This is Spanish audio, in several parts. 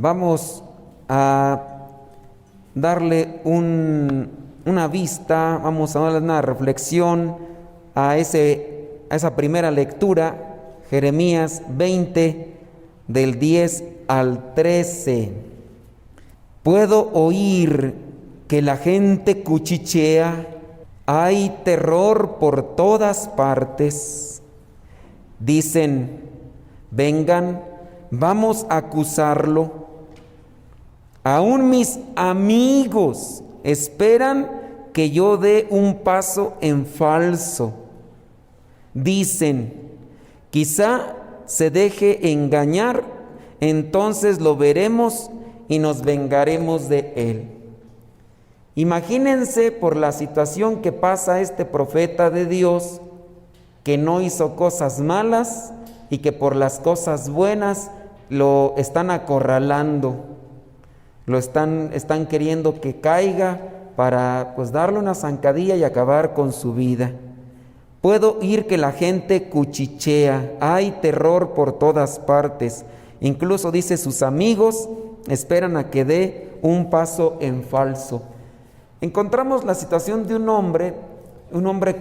Vamos a darle una vista, vamos a darle una reflexión a esa primera lectura, Jeremías 20, del 10 al 13. Puedo oír que la gente cuchichea, hay terror por todas partes. Dicen, vengan, vamos a acusarlo. Aún mis amigos esperan que yo dé un paso en falso. Dicen, quizá se deje engañar, entonces lo veremos y nos vengaremos de él. Imagínense por la situación que pasa este profeta de Dios, que no hizo cosas malas y que por las cosas buenas lo están acorralando, lo están queriendo que caiga para darle una zancadilla y acabar con su vida. Puedo oír que la gente cuchichea, hay terror por todas partes. Incluso dice, sus amigos esperan a que dé un paso en falso. Encontramos la situación de un hombre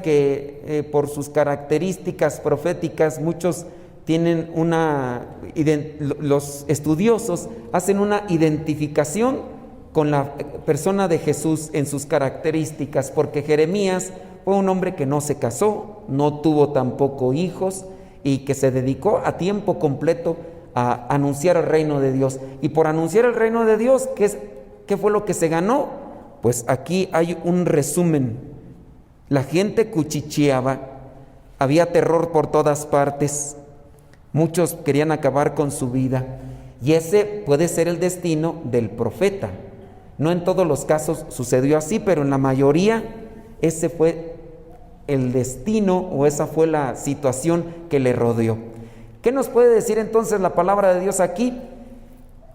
que por sus características proféticas, muchos tienen los estudiosos hacen una identificación con la persona de Jesús en sus características, porque Jeremías fue un hombre que no se casó, no tuvo tampoco hijos y que se dedicó a tiempo completo a anunciar el reino de Dios. Y por anunciar el reino de Dios, ¿qué fue lo que se ganó? Pues aquí hay un resumen. La gente cuchicheaba, había terror por todas partes, muchos querían acabar con su vida, y ese puede ser el destino del profeta. No en todos los casos sucedió así, pero en la mayoría ese fue el destino o esa fue la situación que le rodeó. ¿Qué nos puede decir entonces la palabra de Dios aquí?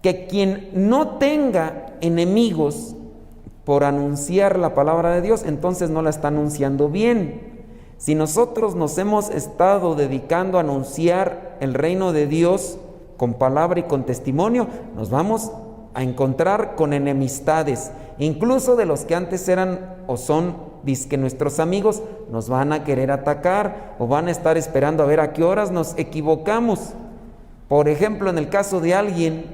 Que quien no tenga enemigos por anunciar la palabra de Dios, entonces no la está anunciando bien. Si nosotros nos hemos estado dedicando a anunciar el reino de Dios con palabra y con testimonio, nos vamos a encontrar con enemistades, incluso de los que antes eran o son dizque nuestros amigos, nos van a querer atacar o van a estar esperando a ver a qué horas nos equivocamos. Por ejemplo, en el caso de alguien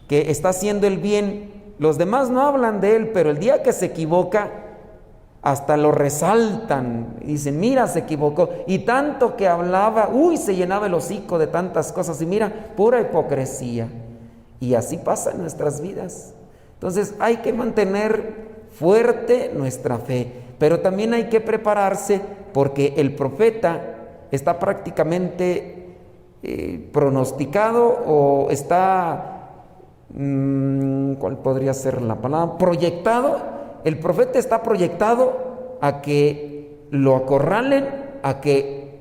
que está haciendo el bien, los demás no hablan de él, pero el día que se equivoca, hasta lo resaltan, dicen, mira, se equivocó, y tanto que hablaba, se llenaba el hocico de tantas cosas, y mira, pura hipocresía. Y así pasa en nuestras vidas. Entonces hay que mantener fuerte nuestra fe, pero también hay que prepararse, porque el profeta está prácticamente pronosticado o está, ¿cuál podría ser la palabra? Proyectado. El profeta está proyectado a que lo acorralen, a que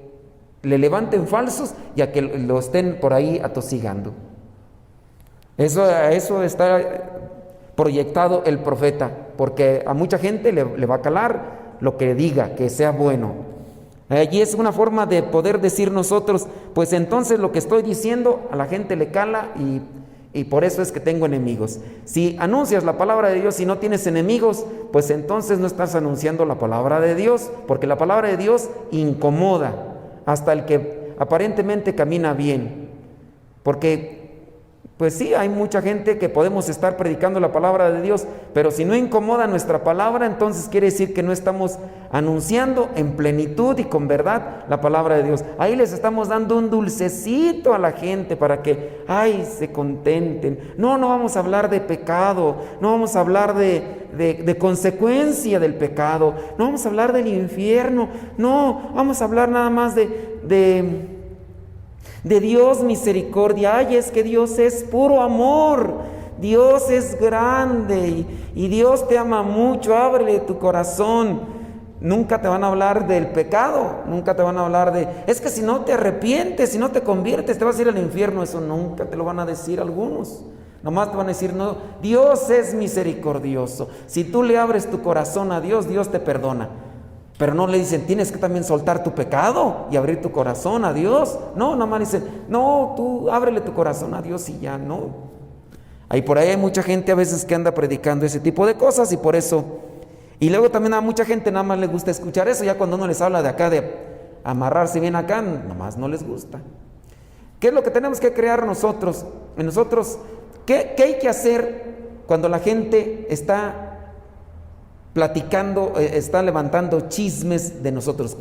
le levanten falsos y a que lo estén por ahí atosigando. Eso está proyectado el profeta, porque a mucha gente le va a calar lo que diga, que sea bueno. Allí es una forma de poder decir nosotros, pues entonces lo que estoy diciendo a la gente le cala y por eso es que tengo enemigos. Si anuncias la palabra de Dios y no tienes enemigos, pues entonces no estás anunciando la palabra de Dios, porque la palabra de Dios incomoda hasta el que aparentemente camina bien. Porque pues sí, hay mucha gente que podemos estar predicando la palabra de Dios, pero si no incomoda nuestra palabra, entonces quiere decir que no estamos anunciando en plenitud y con verdad la palabra de Dios. Ahí les estamos dando un dulcecito a la gente para que, se contenten. No vamos a hablar de pecado, no vamos a hablar de consecuencia del pecado, no vamos a hablar del infierno, no, vamos a hablar nada más de Dios misericordia. Es que Dios es puro amor, Dios es grande y Dios te ama mucho, ábrele tu corazón. Nunca te van a hablar del pecado, nunca te van a hablar es que si no te arrepientes, si no te conviertes, te vas a ir al infierno. Eso nunca te lo van a decir algunos. Nomás te van a decir, no, Dios es misericordioso. Si tú le abres tu corazón a Dios, Dios te perdona. Pero no le dicen, tienes que también soltar tu pecado y abrir tu corazón a Dios. No, nomás dicen, no, tú ábrele tu corazón a Dios y ya no. Por ahí hay mucha gente a veces que anda predicando ese tipo de cosas y por eso. Y luego también a mucha gente nada más le gusta escuchar eso, ya cuando uno les habla de acá de amarrarse bien acá, nomás no les gusta. ¿Qué es lo que tenemos que crear nosotros? En nosotros, ¿qué hay que hacer cuando la gente está platicando, está levantando chismes de nosotros?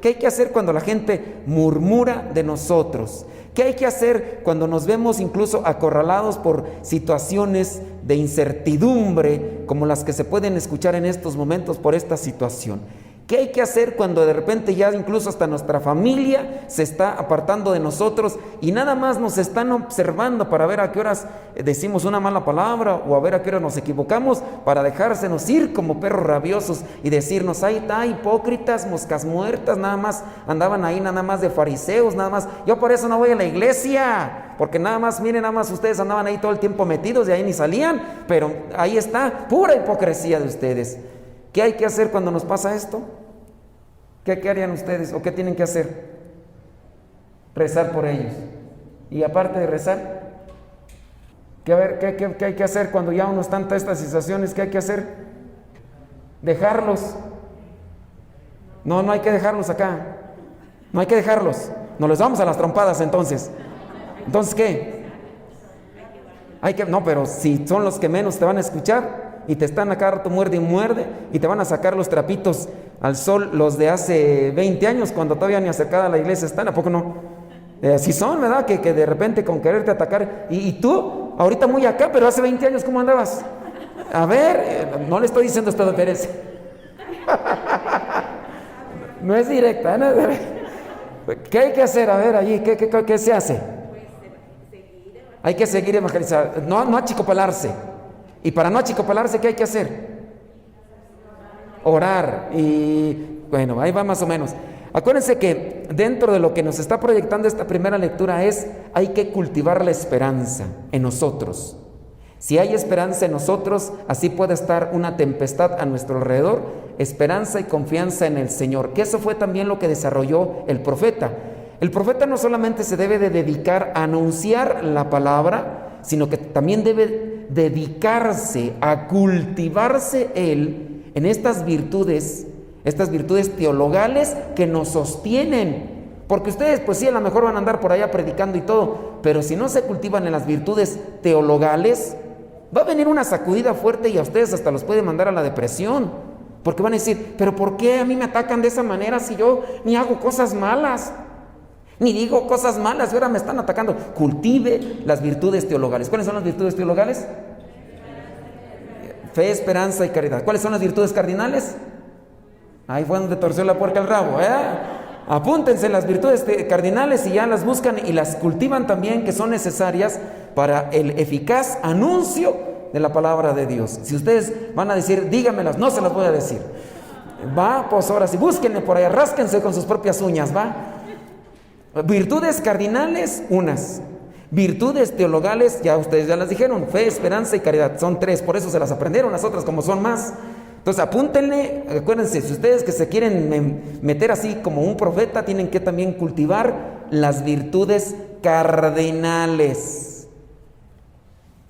¿Qué hay que hacer cuando la gente murmura de nosotros? ¿Qué hay que hacer cuando nos vemos incluso acorralados por situaciones de incertidumbre como las que se pueden escuchar en estos momentos por esta situación? ¿Qué hay que hacer cuando de repente ya incluso hasta nuestra familia se está apartando de nosotros y nada más nos están observando para ver a qué horas decimos una mala palabra o a ver a qué horas nos equivocamos para dejársenos ir como perros rabiosos y decirnos, ahí está, hipócritas, moscas muertas, nada más andaban ahí, nada más de fariseos, nada más, yo por eso no voy a la iglesia, porque nada más, miren, nada más ustedes andaban ahí todo el tiempo metidos y ahí ni salían, pero ahí está, pura hipocresía de ustedes. ¿Qué hay que hacer cuando nos pasa esto? ¿Qué harían ustedes o qué tienen que hacer? Rezar por ellos. Y aparte de rezar, ¿qué hay que hacer cuando ya uno está ante estas situaciones? ¿Qué hay que hacer? Dejarlos. No hay que dejarlos acá. No hay que dejarlos. Nos les vamos a las trompadas entonces. ¿Entonces qué? No, pero si son los que menos te van a escuchar y te están acá rato muerde y muerde y te van a sacar los trapitos al sol los de hace 20 años cuando todavía ni acercada a la iglesia están, ¿a poco no? Así son, ¿verdad? Que de repente con quererte atacar y tú, ahorita muy acá, pero hace 20 años ¿cómo andabas? A ver, no le estoy diciendo esto de Pérez. No es directa, ¿no? ¿Qué hay que hacer? A ver, allí, ¿qué se hace? Hay que seguir evangelizando, no achicopalarse. Y para no achicopalarse, ¿qué hay que hacer? Orar. Y bueno, ahí va más o menos. Acuérdense que dentro de lo que nos está proyectando esta primera lectura hay que cultivar la esperanza en nosotros. Si hay esperanza en nosotros, así puede estar una tempestad a nuestro alrededor, esperanza y confianza en el Señor, que eso fue también lo que desarrolló el profeta. El profeta no solamente se debe de dedicar a anunciar la palabra, sino que también debe dedicarse a cultivarse él en estas virtudes teologales que nos sostienen. Porque ustedes, pues sí, a lo mejor van a andar por allá predicando y todo, pero si no se cultivan en las virtudes teologales, va a venir una sacudida fuerte y a ustedes hasta los puede mandar a la depresión. Porque van a decir, pero ¿por qué a mí me atacan de esa manera si yo ni hago cosas malas? Ni digo cosas malas, y ahora me están atacando. Cultive las virtudes teologales. ¿Cuáles son las virtudes teologales? Fe, esperanza y caridad. ¿Cuáles son las virtudes cardinales? Ahí fue donde torció la puerca el rabo, Apúntense las virtudes cardinales y ya las buscan y las cultivan también, que son necesarias para el eficaz anuncio de la palabra de Dios. Si ustedes van a decir, dígamelas, no se las voy a decir. Pues ahora sí, búsquenme por ahí, rásquense con sus propias uñas, Virtudes cardinales, unas. Virtudes teologales, ya ustedes ya las dijeron, fe, esperanza y caridad. Son 3, por eso se las aprendieron, las otras como son más. Entonces apúntenle, acuérdense, si ustedes que se quieren meter así como un profeta, tienen que también cultivar las virtudes cardinales.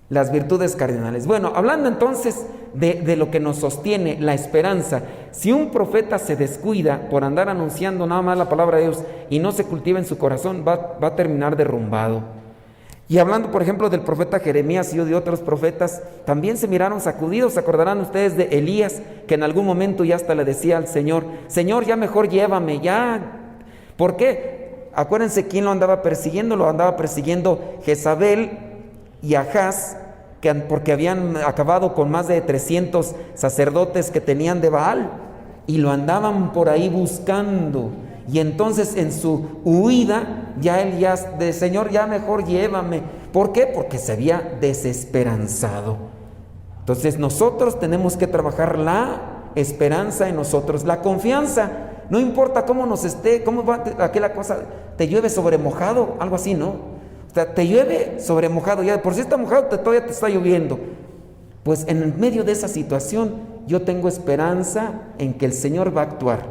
Las virtudes cardinales. Bueno, hablando entonces de lo que nos sostiene, la esperanza. Si un profeta se descuida por andar anunciando nada más la palabra de Dios y no se cultiva en su corazón, va a terminar derrumbado. Y hablando, por ejemplo, del profeta Jeremías y de otros profetas, también se miraron sacudidos. ¿Se acordarán ustedes de Elías, que en algún momento ya hasta le decía al Señor, Señor, ya mejor llévame, ya? ¿Por qué? Acuérdense quién lo andaba persiguiendo Jezabel y Ahaz, porque habían acabado con más de 300 sacerdotes que tenían de Baal y lo andaban por ahí buscando. Y entonces en su huida de Señor, ya mejor llévame. ¿Por qué? Porque se había desesperanzado. Entonces nosotros tenemos que trabajar la esperanza en nosotros, la confianza. No importa cómo nos esté, cómo va aquella cosa, te llueve sobre mojado, algo así, ¿no? O sea, te llueve sobre mojado, ya por si está mojado, todavía te está lloviendo. Pues en medio de esa situación, yo tengo esperanza en que el Señor va a actuar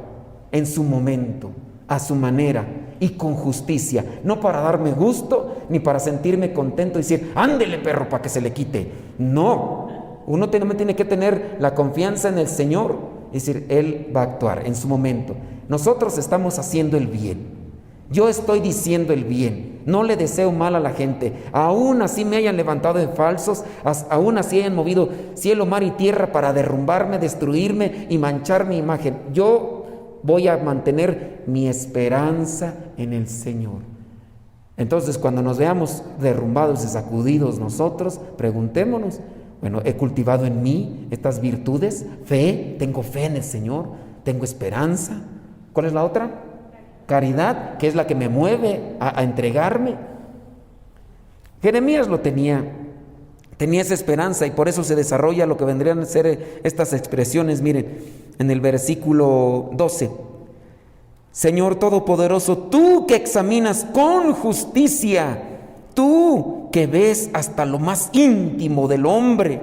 en su momento. a su manera y con justicia, no para darme gusto ni para sentirme contento y decir, ándele perro para que se le quite. No, uno tiene que tener la confianza en el Señor, es decir, Él va a actuar en su momento. Nosotros estamos haciendo el bien. Yo estoy diciendo el bien, no le deseo mal a la gente, aún así me hayan levantado en falsos, aún así hayan movido cielo, mar y tierra para derrumbarme, destruirme y manchar mi imagen. Yo voy a mantener mi esperanza en el Señor. Entonces, cuando nos veamos derrumbados y sacudidos nosotros, preguntémonos, bueno, ¿he cultivado en mí estas virtudes? Fe, tengo fe en el Señor, tengo esperanza. ¿Cuál es la otra? Caridad, que es la que me mueve a entregarme. Jeremías lo tenía esa esperanza y por eso se desarrolla lo que vendrían a ser estas expresiones. Miren, en el versículo 12, Señor Todopoderoso, tú que examinas con justicia, tú que ves hasta lo más íntimo del hombre,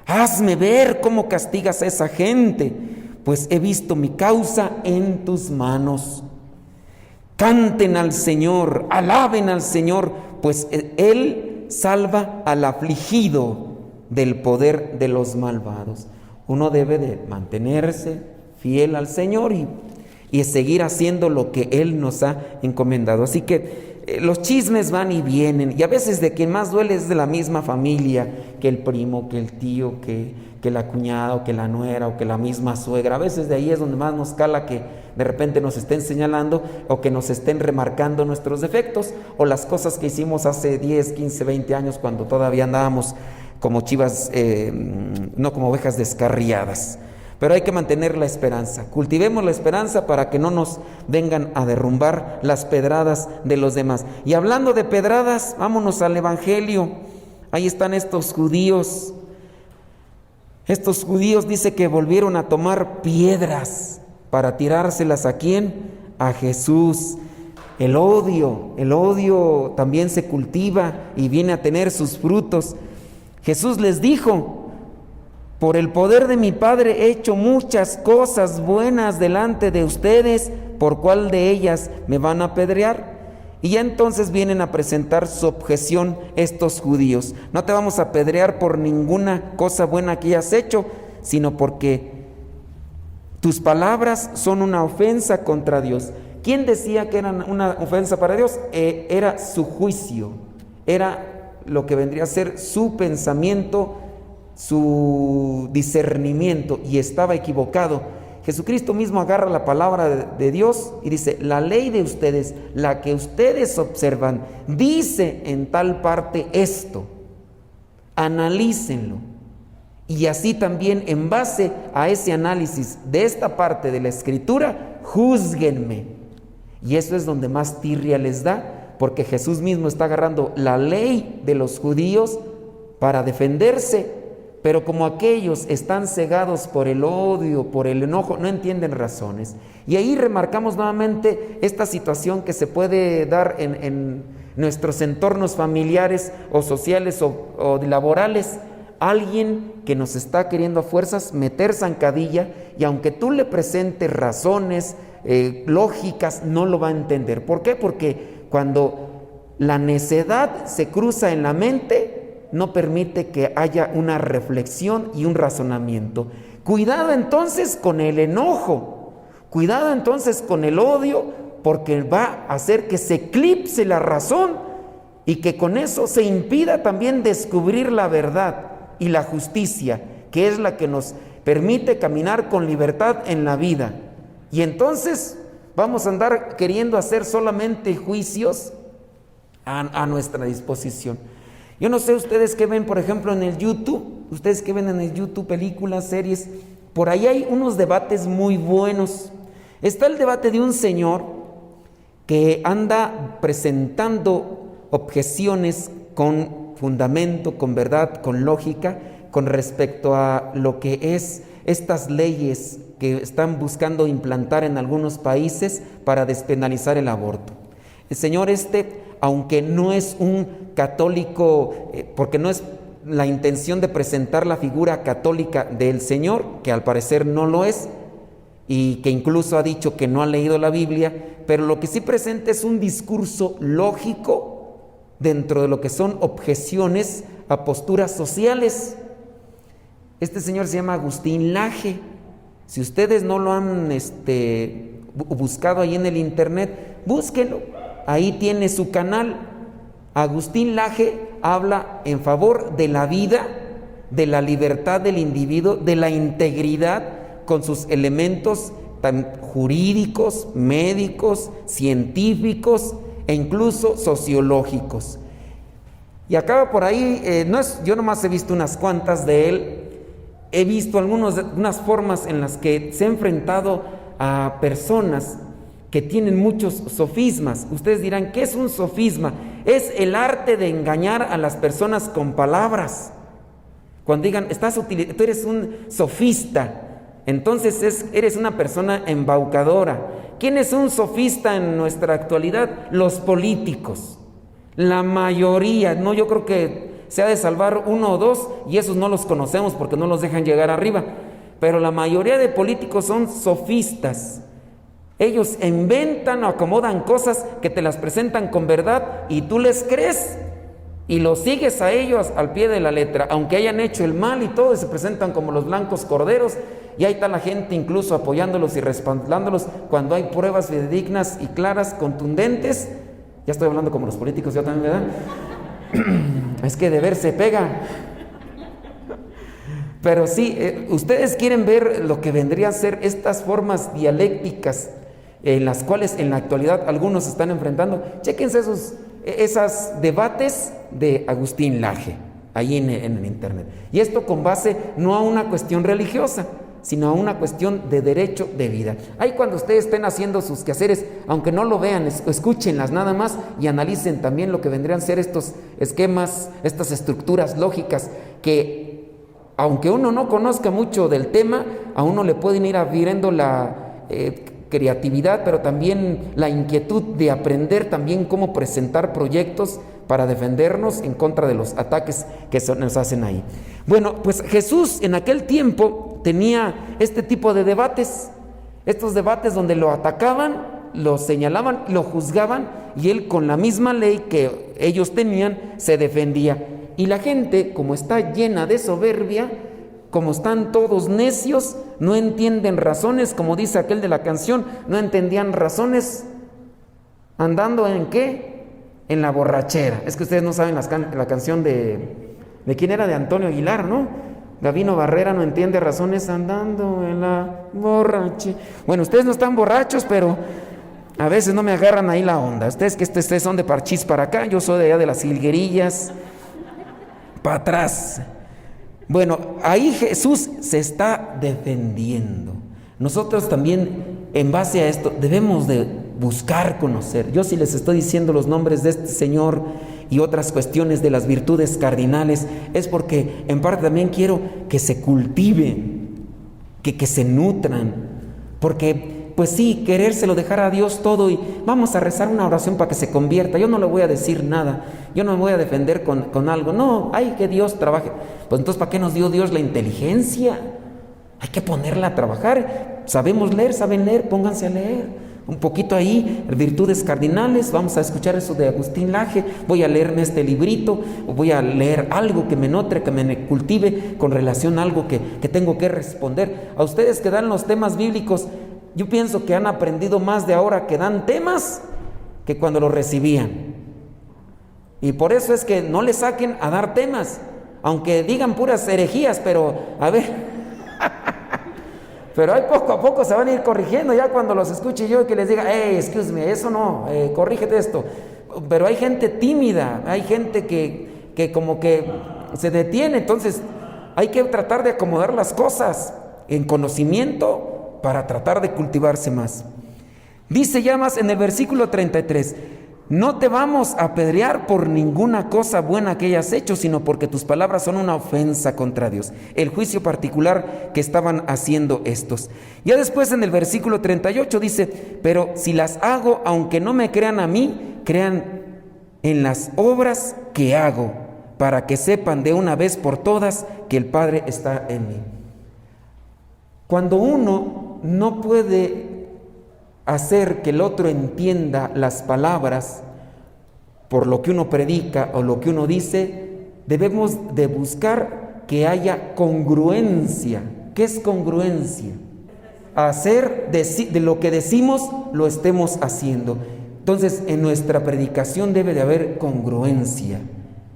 hazme ver cómo castigas a esa gente, pues he visto mi causa en tus manos. Canten al Señor, alaben al Señor, pues Él salva al afligido del poder de los malvados. Uno debe de mantenerse fiel al Señor y seguir haciendo lo que Él nos ha encomendado. Así que los chismes van y vienen, y a veces de quien más duele es de la misma familia, que el primo, que el tío, que la cuñada, o que la nuera, o que la misma suegra. A veces de ahí es donde más nos cala que de repente nos estén señalando o que nos estén remarcando nuestros defectos o las cosas que hicimos hace 10, 15, 20 años cuando todavía andábamos como chivas, no como ovejas descarriadas. Pero hay que mantener la esperanza. Cultivemos la esperanza para que no nos vengan a derrumbar las pedradas de los demás. Y hablando de pedradas, vámonos al Evangelio. Ahí están estos judíos. Estos judíos dice que volvieron a tomar piedras para tirárselas ¿a quién? A Jesús. El odio también se cultiva y viene a tener sus frutos. Jesús les dijo, por el poder de mi Padre he hecho muchas cosas buenas delante de ustedes, ¿por cuál de ellas me van a apedrear? Y ya entonces vienen a presentar su objeción estos judíos. No te vamos a apedrear por ninguna cosa buena que hayas hecho, sino porque tus palabras son una ofensa contra Dios. ¿Quién decía que eran una ofensa para Dios? Era su juicio, era lo que vendría a ser su pensamiento, su discernimiento, y estaba equivocado. Jesucristo mismo agarra la palabra de Dios y dice, la ley de ustedes, la que ustedes observan, dice en tal parte esto, analícenlo. Y así también, en base a ese análisis de esta parte de la Escritura, júzguenme. Y eso es donde más tirria les da, porque Jesús mismo está agarrando la ley de los judíos para defenderse, pero como aquellos están cegados por el odio, por el enojo, no entienden razones. Y ahí remarcamos nuevamente esta situación que se puede dar en nuestros entornos familiares o sociales o laborales. Alguien que nos está queriendo a fuerzas meter zancadilla, y aunque tú le presentes razones lógicas, no lo va a entender. ¿Por qué? Porque cuando la necedad se cruza en la mente, no permite que haya una reflexión y un razonamiento. Cuidado entonces con el enojo, cuidado entonces con el odio, porque va a hacer que se eclipse la razón y que con eso se impida también descubrir la verdad y la justicia, que es la que nos permite caminar con libertad en la vida. Y entonces vamos a andar queriendo hacer solamente juicios a nuestra disposición. Yo no sé ustedes qué ven, por ejemplo, en el YouTube, ustedes que ven en el YouTube películas, series, por ahí hay unos debates muy buenos. Está el debate de un señor que anda presentando objeciones con fundamento, con verdad, con lógica, con respecto a lo que es estas leyes que están buscando implantar en algunos países para despenalizar el aborto. El señor aunque no es un católico, porque no es la intención de presentar la figura católica del Señor, que al parecer no lo es, y que incluso ha dicho que no ha leído la Biblia, pero lo que sí presenta es un discurso lógico dentro de lo que son objeciones a posturas sociales. Este señor se llama Agustín Laje. Si ustedes no lo han buscado ahí en el internet, búsquenlo. Ahí tiene su canal. Agustín Laje habla en favor de la vida, de la libertad del individuo, de la integridad, con sus elementos tan jurídicos, médicos, científicos e incluso sociológicos. Y acaba por ahí, yo nomás he visto unas cuantas de él, he visto unas formas en las que se ha enfrentado a personas que tienen muchos sofismas. Ustedes dirán, ¿qué es un sofisma? Es el arte de engañar a las personas con palabras. Cuando digan, tú eres un sofista, entonces eres una persona embaucadora. ¿Quién es un sofista en nuestra actualidad? Los políticos. La mayoría, no, yo creo que se ha de salvar uno o dos, y esos no los conocemos porque no los dejan llegar arriba. Pero la mayoría de políticos son sofistas. Ellos inventan o acomodan cosas que te las presentan con verdad y tú les crees y los sigues a ellos al pie de la letra, aunque hayan hecho el mal y todo, y se presentan como los blancos corderos, y ahí está la gente incluso apoyándolos y respaldándolos cuando hay pruebas fidedignas y claras, contundentes. Ya estoy hablando como los políticos, yo también, ¿verdad? Es que de ver se pega. Pero sí, ustedes quieren ver lo que vendría a ser estas formas dialécticas en las cuales en la actualidad algunos se están enfrentando. Chéquense esos debates de Agustín Laje ahí en el internet. Y esto con base no a una cuestión religiosa, sino a una cuestión de derecho de vida. Ahí cuando ustedes estén haciendo sus quehaceres, aunque no lo vean, escúchenlas nada más y analicen también lo que vendrían a ser estos esquemas, estas estructuras lógicas que, aunque uno no conozca mucho del tema, a uno le pueden ir abriendo la creatividad, pero también la inquietud de aprender también cómo presentar proyectos para defendernos en contra de los ataques que nos hacen ahí. Bueno, pues Jesús en aquel tiempo tenía este tipo de debates, estos debates donde lo atacaban, lo señalaban, lo juzgaban, y él con la misma ley que ellos tenían se defendía. Y la gente, como está llena de soberbia, como están todos necios, no entienden razones, como dice aquel de la canción, no entendían razones, andando ¿en qué? En la borrachera. Es que ustedes no saben la canción de quién era, de Antonio Aguilar, ¿no? Gabino Barrera no entiende razones andando en la borrachera. Bueno, ustedes no están borrachos, pero a veces no me agarran ahí la onda. Ustedes son de Parchís para acá, yo soy de allá de las Jilguerillas para atrás. Bueno, ahí Jesús se está defendiendo. Nosotros también, en base a esto, debemos de buscar conocer. Yo, si les estoy diciendo los nombres de este Señor y otras cuestiones de las virtudes cardinales, es porque en parte también quiero que se cultiven, que se nutran, porque pues sí, querérselo dejar a Dios todo y vamos a rezar una oración para que se convierta. Yo no le voy a decir nada, yo no me voy a defender con algo. No, hay que Dios trabaje. Pues entonces, ¿para qué nos dio Dios la inteligencia? Hay que ponerla a trabajar. Sabemos leer, saben leer, pónganse a leer un poquito ahí, virtudes cardinales. Vamos a escuchar eso de Agustín Laje. Voy a leerme este librito, o voy a leer algo que me nutre, que me cultive con relación a algo que tengo que responder. A ustedes que dan los temas bíblicos, yo pienso que han aprendido más de ahora que dan temas que cuando los recibían. Y por eso es que no le saquen a dar temas, aunque digan puras herejías, pero a ver, pero ahí poco a poco se van a ir corrigiendo. Ya cuando los escuche yo que les diga, hey, excuse me, eso no, corrígete esto. Pero hay gente tímida, hay gente que como que se detiene. Entonces hay que tratar de acomodar las cosas en conocimiento para tratar de cultivarse más. Dice ya más en el versículo 33, no te vamos a apedrear por ninguna cosa buena que hayas hecho, sino porque tus palabras son una ofensa contra Dios. El juicio particular que estaban haciendo estos. Ya después en el versículo 38 dice, pero si las hago, aunque no me crean a mí, crean en las obras que hago, para que sepan de una vez por todas que el Padre está en mí. Cuando uno no puede hacer que el otro entienda las palabras por lo que uno predica o lo que uno dice, debemos de buscar que haya congruencia. ¿Qué es congruencia? Hacer de lo que decimos, lo estemos haciendo. Entonces, en nuestra predicación debe de haber congruencia.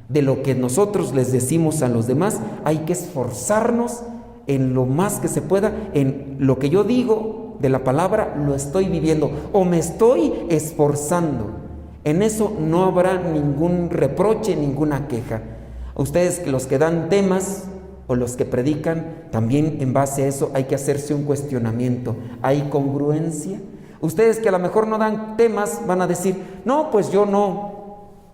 De lo que nosotros les decimos a los demás, hay que esforzarnos en lo más que se pueda, en lo que yo digo de la palabra, lo estoy viviendo o me estoy esforzando. En eso no habrá ningún reproche, ninguna queja. Ustedes, los que dan temas o los que predican, también en base a eso hay que hacerse un cuestionamiento. ¿Hay congruencia? Ustedes que a lo mejor no dan temas van a decir, no, pues yo no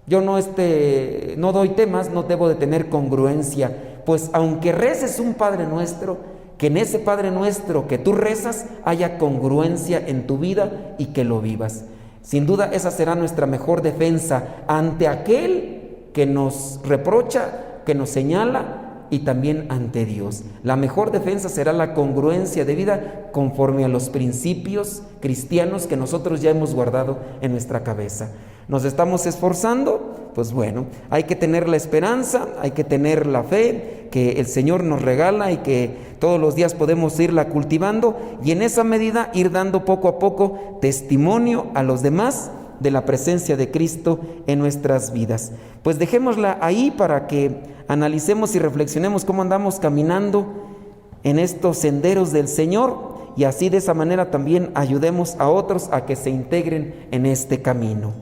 doy temas, no debo de tener congruencia. Pues aunque reces un Padre Nuestro, que en ese Padre Nuestro que tú rezas haya congruencia en tu vida y que lo vivas. Sin duda esa será nuestra mejor defensa ante aquel que nos reprocha, que nos señala, y también ante Dios. La mejor defensa será la congruencia de vida conforme a los principios cristianos que nosotros ya hemos guardado en nuestra cabeza. ¿Nos estamos esforzando? Pues bueno, hay que tener la esperanza, hay que tener la fe que el Señor nos regala y que todos los días podemos irla cultivando, y en esa medida ir dando poco a poco testimonio a los demás de la presencia de Cristo en nuestras vidas. Pues dejémosla ahí para que analicemos y reflexionemos cómo andamos caminando en estos senderos del Señor, y así de esa manera también ayudemos a otros a que se integren en este camino.